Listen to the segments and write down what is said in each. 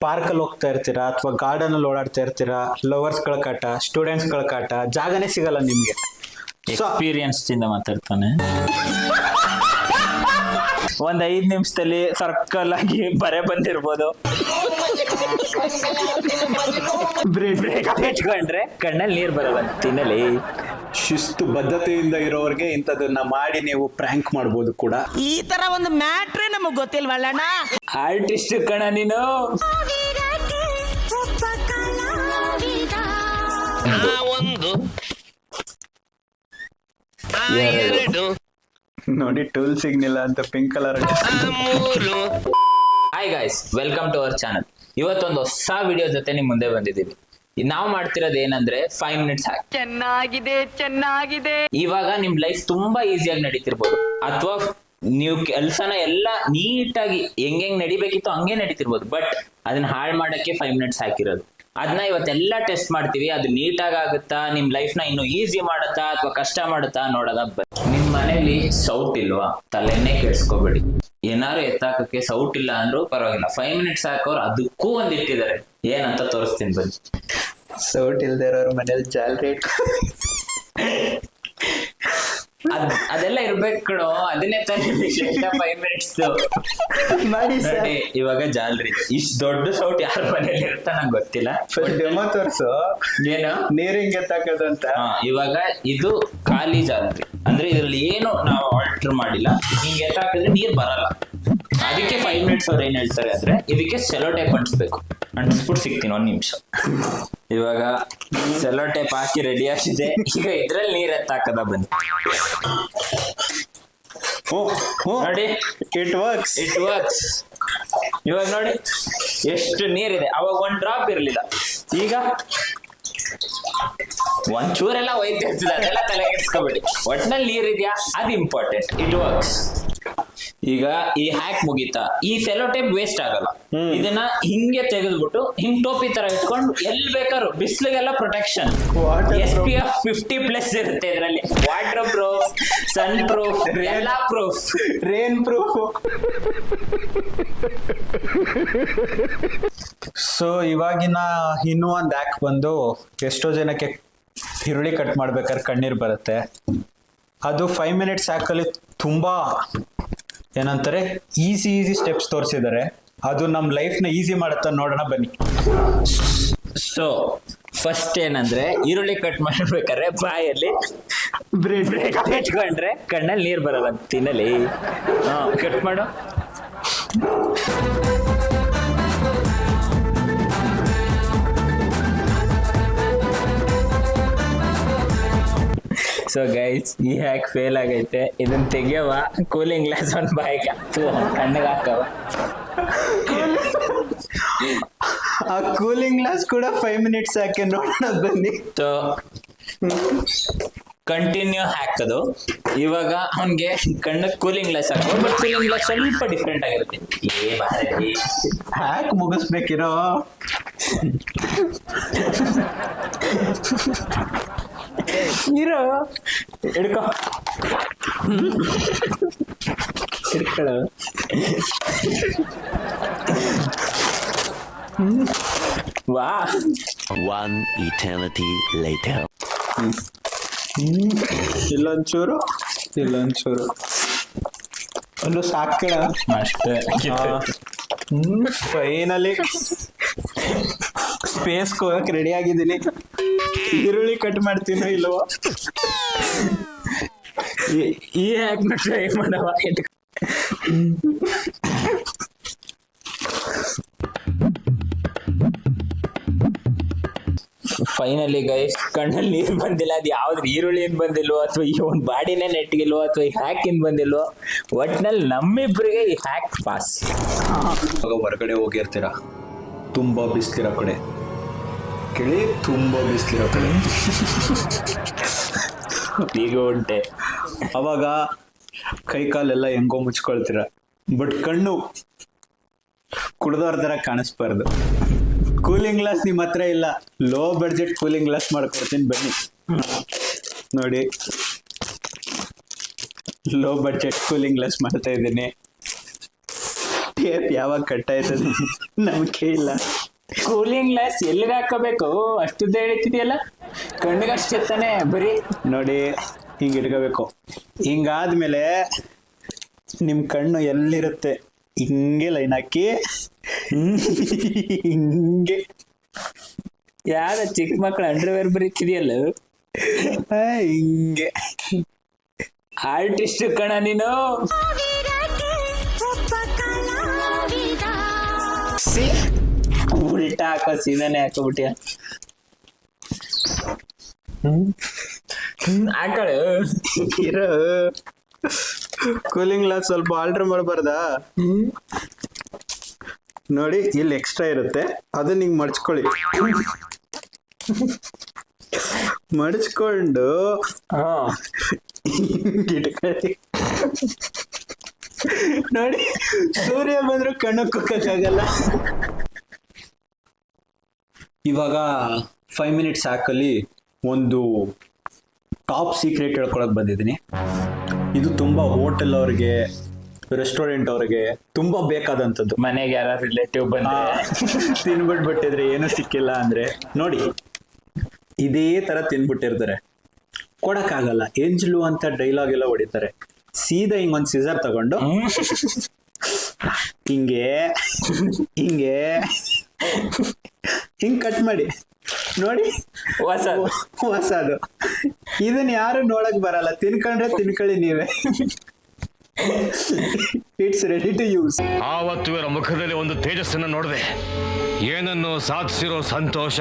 ಪಾರ್ಕಲ್ಲಿ ಹೋಗ್ತಾ ಇರ್ತೀರಾ ಅಥವಾ ಗಾರ್ಡನ್ ಅಲ್ಲಿ ಓಡಾಡ್ತಾ ಇರ್ತೀರಾ, ಲವರ್ಸ್ಗಳ ಕಾಟ, ಸ್ಟೂಡೆಂಟ್ಸ್ಗಳ ಕಾಟ, ಜಾಗನೇ ಸಿಗಲ್ಲ ನಿಮ್ಗೆ. ಎಕ್ಸ್ಪೀರಿಯನ್ಸ್ ಇಂದ ಮಾತಾಡ್ತಾನೆ. ಒಂದ್ 5 ನಿಮಿಷದಲ್ಲಿ ಸರ್ಕಲ್ ಆಗಿ ಬರೆ ಬಂದಿರ್ಬೋದು. ಇಟ್ಕೊಂಡ್ರೆ ಕಣ್ಣಲ್ಲಿ ನೀರ್ ಬರಲ್ಲ ತಿನ್ನಲಿ. ಶಿಸ್ತು ಬದ್ಧತೆಯಿಂದ ಇರೋರಿಗೆ ಇಂಥದನ್ನ ಮಾಡಿ ನೀವು ಪ್ರ್ಯಾಂಕ್ ಮಾಡ್ಬೋದು ಕೂಡ. ಈ ತರ ಒಂದು ಮ್ಯಾಟ್ರೇ ನಮಗ್ ಗೊತ್ತಿಲ್ವಲ್ಲಣ್ಣ. ಆರ್ಟಿಸ್ಟ್ ಕಣ ನೀನು. ನೋಡಿ ಟೂಲ್ ಸಿಗ್ನಿಲ್ಲ ಅಂತ pink colour. Hi guys, welcome to our channel. ಇವತ್ತೊಂದು ಹೊಸ ವಿಡಿಯೋ ಜೊತೆ ನಿಮ್ ಮುಂದೆ ಬಂದಿದ್ದೀವಿ. ನಾವು ಮಾಡ್ತಿರೋದು ಏನಂದ್ರೆ 5 ಮಿನಿಟ್ಸ್ ಹ್ಯಾಕ್. ಚೆನ್ನಾಗಿದೆ. ಇವಾಗ ನಿಮ್ ಲೈಫ್ ತುಂಬಾ ಈಸಿಯಾಗಿ ನಡೀತಿರ್ಬೋದು, ಅಥವಾ ನೀವು ಕೆಲ್ಸನ ಎಲ್ಲ ನೀಟಾಗಿ ಹೆಂಗ್ ನಡಿಬೇಕಿತ್ತು ಹಂಗೆ ನಡೀತಿರ್ಬೋದು. ಬಟ್ ಅದನ್ನ ಹಾಳು ಮಾಡಕ್ಕೆ 5 ಮಿನಿಟ್ಸ್ ಹಾಕಿರೋದು. ಅದನ್ನ ಇವತ್ತೆಲ್ಲ ಟೆಸ್ಟ್ ಮಾಡ್ತೀವಿ. ಅದು ನೀಟಾಗಿ ಆಗುತ್ತಾ, ನಿಮ್ ಲೈಫ್ ನ ಇನ್ನು ಈಸಿ ಮಾಡುತ್ತಾ ಅಥವಾ ಕಷ್ಟ ಮಾಡುತ್ತಾ ನೋಡೋದ. ನಿಮ್ ಮನೇಲಿ ಸೌಟ್ ಇಲ್ವಾ, ತಲೆನೇ ಕೆಡ್ಸ್ಕೋಬೇಡಿ. ಏನಾರು ಎತ್ತಾಕಕ್ಕೆ ಸೌಟ್ ಇಲ್ಲ ಅಂದ್ರೂ ಪರವಾಗಿಲ್ಲ, 5 ಮಿನಿಟ್ಸ್ ಹಾಕೋರು ಅದಕ್ಕೂ ಒಂದ್ ಇಟ್ಟಿದ್ದಾರೆ. ಏನಂತ ತೋರಿಸ್ತೀನಿ ಬನ್ನಿ. ಸೌಟ್ ಇಲ್ದೇ ಇರೋರು ಮನೇಲಿ ಜಾಲ್ರಿ ಅದೆಲ್ಲ ಇರ್ಬೇಕು ಕಣೋ, ಅದನ್ನೇ ತಾನೇ 5 ಮಿನಿಟ್ಸ್ ಮಾಡಿ. ಇವಾಗ ಜಾಲ್ರಿ ಇಷ್ಟು ದೊಡ್ಡ ಸೌಟ್ ಯಾರ ಮನೇಲಿ ಇರುತ್ತಾ ನಂಗೆ ಗೊತ್ತಿಲ್ಲ. ಡೆಮೋ ತೋರ್ಸು. ಏನು ನೀರ್ ಹಿಂಗೆ ಎತ್ತಾಕದಂತ. ಇವಾಗ ಇದು ಖಾಲಿ ಜಾಲ್ರಿ ಅಂದ್ರೆ ಇದ್ರಲ್ಲಿ ಏನು ನಾವು ಆಲ್ಟರ್ ಮಾಡಿಲ್ಲ. ಹಿಂಗೆ ಎತ್ತಾಕಿದ್ರೆ ನೀರ್ ಬರಲ್ಲ. ಅದಕ್ಕೆ 5 ಮಿನಿಟ್ಸ್ ಅವ್ರು ಏನ್ ಹೇಳ್ತಾರೆ ಅಂದ್ರೆ ಇದಕ್ಕೆ ಸೆಲೋ ಟೇಪ್ ಅಂಟಿಸ್ಬೇಕು. ಅಂಟಿಸ್ಬಿಟ್ಟು ಸಿಗ್ತೀನಿ 1 ನಿಮಿಷ. ಇವಾಗ ಸೆಲೋ ಟೇಪ್ ಹಾಕಿ ರೆಡಿ ಆಗಿದೆ. ಈಗ ಇದ್ರಲ್ಲಿ ನೀರ್ ಎತ್ತಾಕದ ಬನ್ನಿ. ನೋಡಿ, ಇಟ್ ವರ್ಕ್ಸ್. ಇವಾಗ ನೋಡಿ ಎಷ್ಟು ನೀರಿದೆ. ಅವಾಗ 1 ಡ್ರಾಪ್ ಇರ್ಲಿಲ್ಲ, ಈಗ ಒಂಚೂರೆಲ್ಲ ಹೋಯ್ತಿರ್ತದೆ. ಅದೆಲ್ಲ ತಲೆ ಕೆಡ್ಸ್ಕೊಬೇಡಿ. ಒಟ್ನಲ್ಲಿ ನೀರಿದ್ಯಾ ಅದು ಇಂಪಾರ್ಟೆಂಟ್. It works. ಈಗ ಈ ಹ್ಯಾಕ್ ಮುಗೀತಾ, ಈ ಸೆಲೋ ಟೇಪ್ ವೇಸ್ಟ್ ಆಗಲ್ಲ. ಇದನ್ನ ಹಿಂಗೆ ತೆಗೆದ್ಬಿಟ್ಟು ಹಿಂಗ್ ಟೋಪಿ ತರ ಇಟ್ಕೊಂಡು ಎಲ್ಲಿ ಬೇಕಾದ್ರು, ಬಿಸಿಲಿಗೆಲ್ಲ ಪ್ರೊಟೆಕ್ಷನ್. SPF 50+ ಇರುತ್ತೆ ಇದರಲ್ಲಿ. ವಾಟರ್ ಪ್ರೂಫ್, ಸನ್ ಪ್ರೂಫ್, ಎಲ್ಲಾ ಪ್ರೂಫ್, ರೇನ್ ಪ್ರೂಫ್. ಸೊ ಇವಾಗಿನ ಇನ್ನೂ ಒಂದು ಹ್ಯಾಕ್ ಬಂದು, ಎಷ್ಟೋ ಜನಕ್ಕೆ ಈರುಳ್ಳಿ ಕಟ್ ಮಾಡ್ಬೇಕಾದ್ರೆ ಕಣ್ಣೀರ್ ಬರುತ್ತೆ. ಅದು 5 ಮಿನಿಟ್ಸ್ ಹ್ಯಾಕಲ್ಲಿ ತುಂಬಾ ಏನಂತಾರೆ ಈಸಿ ಸ್ಟೆಪ್ಸ್ ತೋರಿಸಿದ್ದಾರೆ. ಅದು ನಮ್ಮ ಲೈಫ್ನ ಈಸಿ ಮಾಡುತ್ತಾ, ನೋಡೋಣ ಬನ್ನಿ. ಸೊ ಫಸ್ಟ್ ಏನಂದ್ರೆ, ಈರುಳ್ಳಿ ಕಟ್ ಮಾಡ್ಬೇಕಾದ್ರೆ ಬಾಯಲ್ಲಿ ಬ್ರೇಕ್ ಇಟ್ಕೊಂಡ್ರೆ ಕಣ್ಣಲ್ಲಿ ನೀರ್ ಬರಲ್ಲ ತಿನ್ನಲಿ. ಕಟ್ ಮಾಡು. ಸೊ ಗೈಸ್, ಈ ಹ್ಯಾಕ್ ಫೇಲ್ ಆಗೈತೆ. ಇದನ್ನ ತೆಗಿಯವ, ಕೂಲಿಂಗ್ ಗ್ಲಾಸ್ ಒಂದು ಬಾಯಿಗೆ ಕಣ್ಣಿಗೆ ಹಾಕವ. ಆ ಕೂಲಿಂಗ್ ಗ್ಲಾಸ್ ಕೂಡ 5 ಮಿನಿಟ್ಸ್ ಹಾಕಿ ನೋಡೋಣ ಬನ್ನಿ. ಸೊ ಕಂಟಿನ್ಯೂ ಹಾಕೋದು. ಇವಾಗ ಅವನ್ಗೆ ಕಣ್ಣಕ್ಕೆ ಕೂಲಿಂಗ್ ಗ್ಲಾಸ್ ಹಾಕೋ. ಬಟ್ ಕೂಲಿಂಗ್ ಗ್ಲಾಸ್ ಸ್ವಲ್ಪ ಡಿಫ್ರೆಂಟ್ ಆಗಿರುತ್ತೆ. ಹ್ಯಾಕ್ ಮುಗಿಸ್ಬೇಕಿರೋ. ಇರೋ ಹಿಡ್ಕೊ. ಹಿಡ್ಕೊಳ್ಳೋ. ವಾ. One eternity later. ಇಲ್ಲೊಂಚೂರು ಒಂದು ಸಾಕಳ ಅಷ್ಟೇ. ಫೈನಲಿ ಸ್ಪೇಸ್ ಹೋಗಕ್ ರೆಡಿ ಆಗಿದ್ದೀನಿ. ಈರುಳ್ಳಿ ಕಟ್ ಮಾಡ್ತೀನೋ ಇಲ್ವೋ, ಈ ಹ್ಯಾಕ್ ಟ್ರೈ ಮಾಡವ. ಫೈನಲಿ ಗೈಸ್, ಕಣ್ಣಲ್ಲಿ ನೀರು ಬಂದಿಲ್ಲ. ಅದು ಯಾವ್ದು ಈರುಳ್ಳಿ ಏನ್ ಬಂದಿಲ್ವೋ, ಅಥವಾ ಈ ಒಂದು ಬಾಡಿನೇ ನೆಟ್ಗಿಲ್ವೋ, ಅಥವಾ ಈ ಹ್ಯಾಕ್ ಏನ್ ಬಂದಿಲ್ವೋ, ಒಟ್ನಲ್ಲಿ ನಮ್ಮಿಬ್ರಿಗೆ ಈ ಹ್ಯಾಕ್ ಪಾಸ್. ಹೊರಗಡೆ ಹೋಗಿರ್ತೀರ, ತುಂಬಾ ಬಿಸಿಲಿರೋ ಕಡೆ ಕೇಳಿ, ತುಂಬಾ ಬಿಸಿಲಿರೋ ಕಡೆ ಈಗ ಉಂಟೆ. ಅವಾಗ ಕೈ ಕಾಲೆಲ್ಲ ಹೆಂಗೋ ಮುಚ್ಕೊಳ್ತೀರ. ಬಟ್ ಕಣ್ಣು ಕುಡ್ದವ್ರ ತರ ಕಾಣಿಸ್ಬಾರ್ದು. ಕೂಲಿಂಗ್ ಗ್ಲಾಸ್ ನಿಮ್ಮ ಹತ್ರ ಇಲ್ಲ, ಲೋ ಬಡ್ಜೆಟ್ ಕೂಲಿಂಗ್ ಗ್ಲಾಸ್ ಮಾಡ್ಕೊಡ್ತೀನಿ ಬನ್ನಿ. ನೋಡಿ, ಲೋ ಬಡ್ಜೆಟ್ ಕೂಲಿಂಗ್ ಗ್ಲಾಸ್ ಮಾಡ್ತಾ ಇದ್ದೀನಿ. ಕೇಪ್ ಯಾವಾಗ ಕಟ್ ಆಯ್ತದೆ ನಂಬಿಕೆ ಇಲ್ಲ. ಕೂಲಿಂಗ್ ಗ್ಲಾಸ್ ಎಲ್ಲಿಗೆ ಹಾಕೋಬೇಕು ಅಷ್ಟುದ್ದ ಹೇಳ್ತಿದ್ಯಲ್ಲ, ಕಣ್ಣಿಗಷ್ಟೇ ತಾನೆ ಬರೀ. ನೋಡಿ ಹಿಂಗೆ ಇಟ್ಕೋಬೇಕು. ಹಿಂಗಾದ್ಮೇಲೆ ನಿಮ್ಮ ಕಣ್ಣು ಎಲ್ಲಿರುತ್ತೆ ಹಿಂಗೆ ಲೈನ್ ಹಾಕಿ ಹಿಂಗೆ ಯಾರ ಚಿಕ್ಕ ಮಕ್ಳು ಅಂಡರ್ವೇರ್ ಬರೀತಿದ್ಯಲ್ಲ, ಹಿಂಗೆ ಆರ್ಟಿಸ್ಟ್ ಕಣ ನೀನು. ಉಲ್ಟಾ ಹಾಕೋ ಸೀದಾನೆ ಹಾಕೋಬಿಟ್ಟಿಯ. ಹಾಕಳು ಇರೋ ಕೂಲಿಂಗ್ ಗ್ಲಾಸ್ ಸ್ವಲ್ಪ ಆಲ್ಟರ್ ಮಾಡಬಾರ್ದಾ? ನೋಡಿ ಇಲ್ಲಿ ಎಕ್ಸ್ಟ್ರಾ ಇರುತ್ತೆ, ಅದನ್ನ ಹಿಂಗ್ ಮಡ್ಚ್ಕೊಳ್ಳಿ. ಮಡ್ಚ್ಕೊಂಡು ಇಟ್ಕೊಳ್ಳಿ. ನೋಡಿ ಸೂರ್ಯ ಬಂದ್ರು ಕಣ್ಣು ಕುಕ್ಕಕ್ಕಾಗಲ್ಲ. ಇವಾಗ 5 ಮಿನಿಟ್ಸ್ ಸಾಕಲ್ಲಿ ಒಂದು ಟಾಪ್ ಸೀಕ್ರೆಟ್ ಹೇಳ್ಕೊಳಕ್ ಬಂದಿದ್ದೀನಿ. ಇದು ತುಂಬಾ ಹೋಟೆಲ್ ಅವ್ರಿಗೆ, ರೆಸ್ಟೋರೆಂಟ್ ಅವ್ರಿಗೆ ತುಂಬಾ ಬೇಕಾದಂಥದ್ದು. ಮನೆಗೆ ಯಾರ ರಿಲೇಟಿವ್ ಬಂದ್ರೆ ತಿನ್ಬಿಟ್ಬಿಟ್ಟಿದ್ರೆ ಏನು ಸಿಕ್ಕಿಲ್ಲ ಅಂದ್ರೆ ನೋಡಿ ಇದೇ ತರ ತಿನ್ಬಿಟ್ಟಿರ್ತಾರೆ, ಕೊಡಕ್ಕಾಗಲ್ಲ. ಏಂಜಲು ಅಂತ ಡೈಲಾಗ್ ಎಲ್ಲ ಹೊಡಿತಾರೆ. ಸೀದಾ ಹಿಂಗೊಂದ್ ಸಿಸರ್ ತಗೊಂಡು ಹಿಂಗೆ ಹಿಂಗೆ ಹಿಂಗ್ ಕಟ್ ಮಾಡಿ ನೋಡಿ, ಹೊಸದು. ಇದನ್ನ ಯಾರು ನೋಡಕ್ ಬರಲ್ಲ, ತಿನ್ಕೊಂಡ್ರೆ ತಿನ್ಕೊಳ್ಳಿ ನೀವೇ. It's ready to use. ಆವತ್ತು ಇವರ ಮುಖದಲ್ಲಿ ಒಂದು ತೇಜಸ್ಸನ್ನು ನೋಡಿದೆ, ಏನನ್ನು ಸಾಧಿಸಿರೋ ಸಂತೋಷ.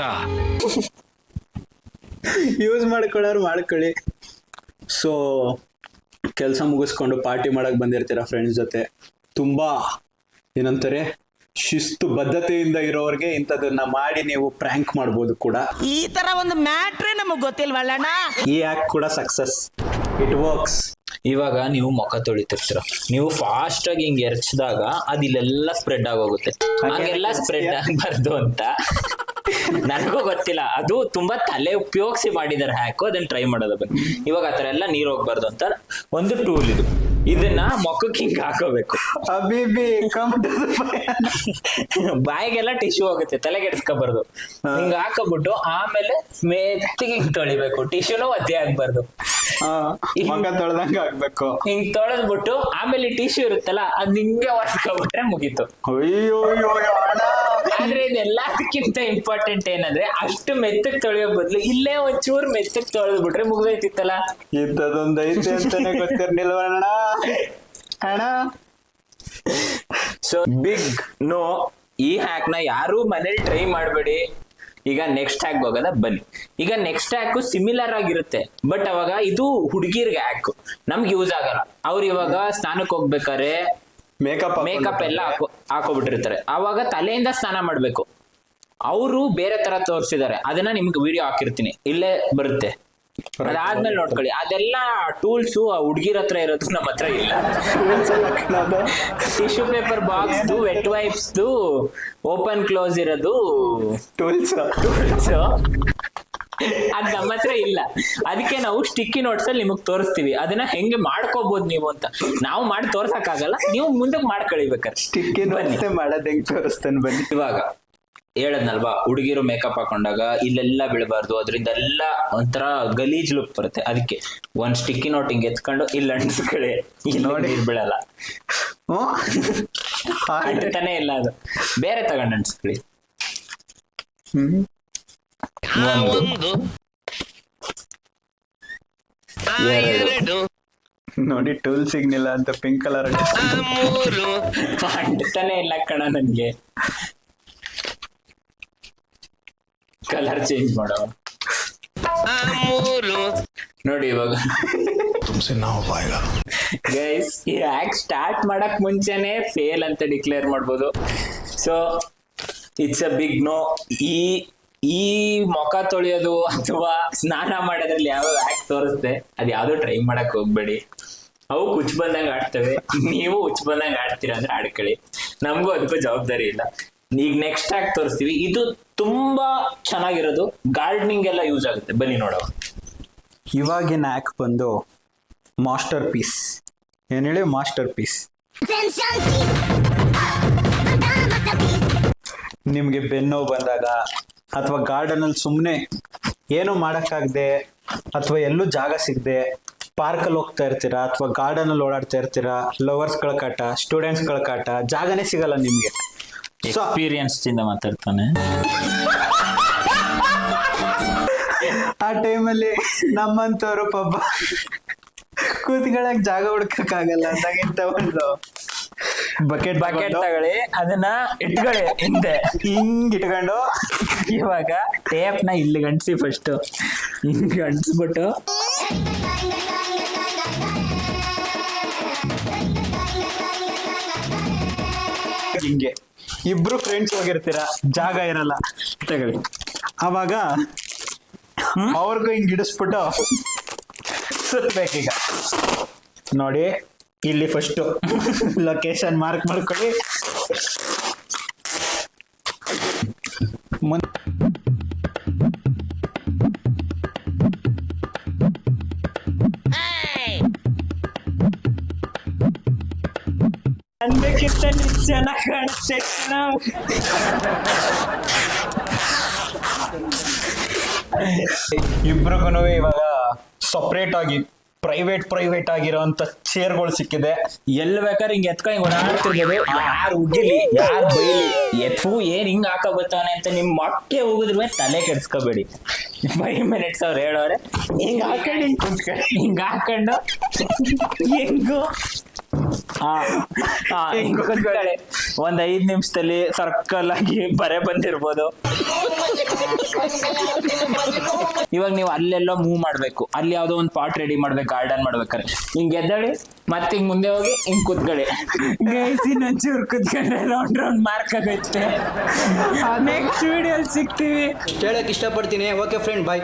ಯೂಸ್ ಮಾಡ್ಕೊಳ್ಳೋರು ಮಾಡ್ಕೊಳ್ಳಿ. ಸೊ ಕೆಲಸ ಮುಗಿಸ್ಕೊಂಡು ಪಾರ್ಟಿ ಮಾಡಕ್ ಬಂದಿರ್ತೀರ ಫ್ರೆಂಡ್ಸ್ ಜೊತೆ, ತುಂಬಾ ಏನಂತಾರೆ ಶಿಸ್ತು ಬದ್ಧತೆಯಿಂದ ಇರೋರಿಗೆ ಇಂಥದನ್ನ ಮಾಡಿ ನೀವು ಪ್ರ್ಯಾಂಕ್ ಮಾಡ್ಬೋದು ಕೂಡ. ಈ ತರ ಒಂದು ಮ್ಯಾಟ್ರೇ ನಮಗ್ ಗೊತ್ತಿಲ್ವಲ್ಲಣ್ಣ. ಈ ಆ್ಯಕ್ಟ್ ಕೂಡ ಸಕ್ಸಸ್, ಇಟ್ ವರ್ಕ್ಸ್. ಇವಾಗ ನೀವು ಮುಖ ತೊಳಿತಿರ್ತೀರ, ನೀವು ಫಾಸ್ಟ್ ಆಗಿ ಹಿಂಗ್ ಎರಚಿದಾಗ ಅದು ಇಲ್ಲೆಲ್ಲ ಸ್ಪ್ರೆಡ್ ಆಗೋಗುತ್ತೆ. ಹಾಗೆಲ್ಲ ಸ್ಪ್ರೆಡ್ ಆಗಬಾರ್ದು ಅಂತ ನನಗೂ ಗೊತ್ತಿಲ್ಲ, ಅದು ತುಂಬಾ ತಲೆ ಉಪಯೋಗಿಸಿ ಮಾಡಿದಾರೆ ಹ್ಯಾಕು, ಅದನ್ನ ಟ್ರೈ ಮಾಡೋದು ಬನ್ನಿ. ಇವಾಗ ಆತರ ಎಲ್ಲ ನೀರ್ ಹೋಗ್ಬಾರ್ದು ಅಂತ ಒಂದು ಟೂಲ್ ಇದು, ಇದನ್ನ ಮೊಕ್ಕಕ್ಕೆ ಹಿಂಗ್ ಹಾಕೋಬೇಕು. ಬಾಯಿಗೆಲ್ಲ ಟಿಶ್ಯೂ ಹೋಗುತ್ತೆ, ತಲೆಗೆ ಎಡ್ಸ್ಕೊಬಾರ್ದು. ಹಿಂಗ್ ಹಾಕೋಬಿಟ್ಟು ಆಮೇಲೆ ಮೆತ್ತಿಗೆ ಹಿಂಗ್ ತೊಳಿಬೇಕು, ಟಿಶ್ಯೂನು ಒದ್ದೆ ಆಗ್ಬಾರ್ದು. ತೊಳ್ದಂಗ ಆಗ್ಬೇಕು. ಹಿಂಗ್ ತೊಳೆದ್ಬಿಟ್ಟು ಆಮೇಲೆ ಟಿಶ್ಯೂ ಇರುತ್ತಲ್ಲ ಅದ್ ಹಿಂಗೆ ಒರ್ಸ್ಕೊಬಿಟ್ರೆ ಮುಗೀತು. ಆದ್ರೆ ಇದೆಲ್ಲದಕ್ಕಿಂತ ಇಂಪಾರ್ಟೆಂಟ್ ಏನಂದ್ರೆ ಅಷ್ಟು ಮೆತ್ತಗ್ ತೊಳೆಯೋ ಬದ್ಲು ಇಲ್ಲೇ ಒಂಚೂರು ಮೆತ್ತಗ್ ತೊಳೆದ್ಬಿಟ್ರೆ ಮುಗ್ದೈತಿತ್ತಲ್ಲ. ಇಂಥದೊಂದು ಐತೆ ಅಂತಾನೆ ಗೊತ್ತಿರ್ಲಿಲ್ವ ಅಣ್ಣ. ಸೊ ಬಿಗ್ ನೋ, ಈ ಹ್ಯಾಕ್ ನ ಯಾರು ಮನೇಲಿ ಟ್ರೈ ಮಾಡಬೇಡಿ. ಈಗ ನೆಕ್ಸ್ಟ್ ಹ್ಯಾಕ್ ಹೋಗೋದ ಬನ್ನಿ. ಈಗ ನೆಕ್ಸ್ಟ್ ಹ್ಯಾಕ್ ಸಿಮಿಲರ್ ಆಗಿರುತ್ತೆ, ಬಟ್ ಅವಾಗ ಇದು ಹುಡುಗಿರ್ಗೆ ಹ್ಯಾಕ್, ನಮ್ಗೆ ಯೂಸ್ ಆಗಲ್ಲ. ಅವ್ರು ಇವಾಗ ಸ್ನಾನಕ್ಕೆ ಹೋಗ್ಬೇಕಾದ್ರೆ ಮೇಕಪ್ ಎಲ್ಲ ಹಾಕೋಬಿಟ್ಟಿರ್ತಾರೆ, ಅವಾಗ ತಲೆಯಿಂದ ಸ್ನಾನ ಮಾಡ್ಬೇಕು. ಅವರು ಬೇರೆ ತರ ತೋರಿಸಿದ್ದಾರೆ, ಅದನ್ನ ನಿಮ್ಗೆ ವಿಡಿಯೋ ಹಾಕಿರ್ತೀನಿ, ಇಲ್ಲೇ ಬರುತ್ತೆ, ಅದಾದ್ಮೇಲೆ ನೋಡ್ಕೊಳ್ಳಿ. ಅದೆಲ್ಲ ಟೂಲ್ಸ್ ಹುಡ್ಗಿರ್ ಹತ್ರ ಇರೋದು, ನಮ್ಮ ಹತ್ರ ಇಲ್ಲ. Tissue paper box, vet wipes, open close ಇರೋದು ಟೂಲ್ಸ್ ಅದ್ ನಮ್ಮ ಹತ್ರ ಇಲ್ಲ. ಅದಕ್ಕೆ ನಾವು ಸ್ಟಿಕ್ಕಿ ನೋಟ್ಸ್ ಅಲ್ಲಿ ನಿಮಗ್ ತೋರಿಸ್ತೀವಿ, ಅದನ್ನ ಹೆಂಗೆ ಮಾಡ್ಕೋಬಹುದು ನೀವು ಅಂತ. ನಾವು ಮಾಡಿ ತೋರ್ಸಕ್ಕಾಗಲ್ಲ, ನೀವು ಮುಂದಕ್ಕೆ ಮಾಡ್ಕೊಳಿಬೇಕಾರೆ. ಸ್ಟಿಕ್ಕಿ ಮಾಡೋದ್ ಹೆಂಗ್ ತೋರಿಸ್ತೇನೆ ಬನ್ನಿ. ಇವಾಗ ಹೇಳದ್ನಲ್ವಾ, ಹುಡುಗಿರು ಮೇಕಪ್ ಹಾಕೊಂಡಾಗ ಇಲ್ಲೆಲ್ಲ ಬೀಳಬಾರ್ದು, ಅದರಿಂದ ಎಲ್ಲ ಒಂಥರ ಗಲೀಜ್ ಲುಕ್ ಬರುತ್ತೆ. ಅದಕ್ಕೆ ಒಂದ್ ಸ್ಟಿಕ್ಕಿ ನೋಟ್ ಹಿಂಗ್ ಎತ್ಕೊಂಡು ಇಲ್ಲಿ ಅಂಟಿಸ್ಕೊಳ್ಳಿ, ನೋಡಿ ಬೀಳಲ್ಲ, ಅಂಟತಾನೆ ಇಲ್ಲ. ಅದು ಬೇರೆ ತಗೊಂಡು ಅಂಟಿಸ್ಕೊಳ್ಳಿ. ನೋಡಿ ಟೂಲ್ ಸಿಗ್ನಿಲ್ಲ ಅಂತ ಪಿಂಕ್ ಕಲರ್ ಅಂಟತಾನೆ ಇಲ್ಲ ಕಣ. ನನ್ಗೆ ಕಲರ್ ಚೇಂಜ್ ಮಾಡೋ ನೋಡಿ. ಇವಾಗ ಗೈಸ್, ಈ ಹ್ಯಾಕ್ ಸ್ಟಾರ್ಟ್ ಮಾಡಕ್ ಮುಂಚೆನೆ ಫೇಲ್ ಅಂತ ಡಿಕ್ಲೇರ್ ಮಾಡ್ಬೋದು. So it's a big no. ಈ ಮುಖ ತೊಳೆಯೋದು ಅಥವಾ ಸ್ನಾನ ಮಾಡೋದ್ರಲ್ಲಿ ಯಾವ ಹ್ಯಾಕ್ ತೋರಿಸ್ತೆ ಅದು ಯಾವ್ದು ಟ್ರೈ ಮಾಡಕ್ ಹೋಗ್ಬೇಡಿ. ಅವು ಹುಚ್ಚ ಬಂದಂಗ ಆಡ್ತವೆ, ನೀವು ಹುಚ್ಚ ಬಂದಂಗ ಆಡ್ತೀರಾ ಅಂದ್ರೆ ಆಡ್ಕೊಳ್ಳಿ, ನಮಗೂ ಅದಕ್ಕೂ ಜವಾಬ್ದಾರಿ ಇಲ್ಲ. ಈಗ ನೆಕ್ಸ್ಟ್ ಹ್ಯಾಕ್ ತೋರಿಸ್ತೀವಿ, ಇದು ತುಂಬಾ ಚೆನ್ನಾಗಿರೋದು, ಗಾರ್ಡನಿಂಗ್ ಎಲ್ಲ ಯೂಸ್ ಆಗುತ್ತೆ. ಬನ್ನಿ ನೋಡೋ. ಇವಾಗಿನ ಹ್ಯಾಕ್ ಬಂದು ಮಾಸ್ಟರ್ ಪೀಸ್. ಏನ್ ಹೇಳಿ ಮಾಸ್ಟರ್ ಪೀಸ್. ನಿಮ್ಗೆ ಬೆನ್ನೋವು ಬಂದಾಗ ಅಥವಾ ಗಾರ್ಡನ್ ಅಲ್ಲಿ ಸುಮ್ಮನೆ ಏನು ಮಾಡಕ್ಕಾಗದೆ ಅಥವಾ ಎಲ್ಲೂ ಜಾಗ ಸಿಗದೆ ಪಾರ್ಕಲ್ಲಿ ಹೋಗ್ತಾ ಇರ್ತೀರಾ ಅಥವಾ ಗಾರ್ಡನ್ ಅಲ್ಲಿ ಓಡಾಡ್ತಾ ಇರ್ತೀರಾ, ಲವರ್ಸ್ಗಳ ಕಾಟ, ಸ್ಟೂಡೆಂಟ್ಸ್ಗಳ ಕಾಟ, ಜಾಗನೇ ಸಿಗಲ್ಲ ನಿಮ್ಗೆ. ಎಕ್ಸ್ಪೀರಿಯನ್ಸ್ ಇಂದ ಮಾತಾಡ್ತಾನೆ. ಆ ಟೈಮಲ್ಲಿ ನಮ್ಮಂತವ್ರು ಪಾಪ ಕೂತ್ಕೊಳ್ಳಕ್ ಜಾಗ ಹುಡ್ಕಕ್ಕಾಗಲ್ಲ ಅಂದಾಗಿಂತ ಒಂದು ಬಕೆಟ್ ತಗೊಳ್ಳಿ, ಅದನ್ನ ಇಟ್ಕೊಳ್ಳಿ ಹಿಂದೆ, ಹಿಂಗ್ ಇಟ್ಕೊಂಡು ಇವಾಗ ಟೇಪ್ ನ ಇಲ್ಲಿ ಗಂಟ್ಸಿ ಫಸ್ಟ್ ಹಿಂಗ್ ಅಂಟಿಸ್ಬಿಟ್ಟು ಹಿಂಗೆ ಇಬ್ರು ಫ್ರೆಂಡ್ಸ್ ಹೋಗಿರ್ತೀರಾ, ಜಾಗ ಇರಲ್ಲ, ತಗೊಳ್ಳಿ. ಅವಾಗ ಅವ್ರಿಗೂ ಹಿಂಗ್ ಇಡಿಸ್ಬಿಟ್ಟು ಸುತ್ತಬೇಕೀಗ. ನೋಡಿ ಇಲ್ಲಿ ಫಸ್ಟ್ ಲೊಕೇಶನ್ ಮಾರ್ಕ್ ಮಾಡ್ಕೊಳ್ಳಿ. ಅಂದಕ್ಕಿಂತ ಚೆನ್ನಾಗಿ ಕಾಣುತ್ತೆ. ಇಬ್ರಿಗೂ ಇವಾಗ ಸಪ್ರೇಟ್ ಆಗಿ ಪ್ರೈವೇಟ್ ಆಗಿರೋಂತ ಚೇರ್ಗಳು ಸಿಕ್ಕಿದೆ. ಎಲ್ಲಿ ಬೇಕಾದ್ರೆ ಹಿಂಗ್ ಎತ್ಕೊಂಡು ಓಡಾಡ್ತಿರ್ಬೋದು. ಯಾರು ಉಗಿಲಿ ಯಾರು ಬೈಲಿ ಎತ್ತು ಏನ್ ಹಿಂಗ್ ಹಾಕ ಬರ್ತಾನೆ ಅಂತ ನಿಮ್ ಮೊಟ್ಟೆ ಹೋಗಿದ್ರ ತಲೆ ಕೆಡ್ಸ್ಕೋಬೇಡಿ. 5 minutes ಅವ್ರು ಹೇಳೋರೆ ಹಿಂಗ್ ಹಾಕೊಂಡು ಹಿಂಗ್ ಕುಂತ್ಕೊಂಡು ಹಿಂಗ್ ಹಾಕೊಂಡು ಹೆಂಗು ಹಿಂಗ್ ಕುಂತ್ಕೊಳ್ಳಿ. ಒಂದ್ 5 ನಿಮಿಷದಲ್ಲಿ ಸರ್ಕಲ್ ಆಗಿ ಬರೆ ಬಂದಿರ್ಬೋದು. ಇವಾಗ ನೀವು ಅಲ್ಲೆಲ್ಲೋ ಮೂವ್ ಮಾಡ್ಬೇಕು, ಅಲ್ಲಿ ಯಾವ್ದೋ ಒಂದು ಪಾಟ್ ರೆಡಿ ಮಾಡ್ಬೇಕು ಗಾರ್ಡನ್ ಮಾಡ್ಬೇಕಾದ್ರೆ ಹಿಂಗ್ ಎದ್ದಳಿ ಮತ್ತೆ ಹಿಂಗ್ ಮುಂದೆ ಹೋಗಿ ಹಿಂಗ್ ಕುತ್ಕೊಳ್ಳಿ. ಇನ್ನೊಂಚೂರು ಕುತ್ಕೊಂಡ್ರೆ ರೌಂಡ್ ಮಾರ್ಕ್ ಆಗುತ್ತೆ. ನೆಕ್ಸ್ಟ್ ವಿಡಿಯೋ ಸಿಗ್ತೀವಿ. ಕೇಳಕ್ ಇಷ್ಟಪಡ್ತೀನಿ. ಓಕೆ ಫ್ರೆಂಡ್, ಬಾಯ್.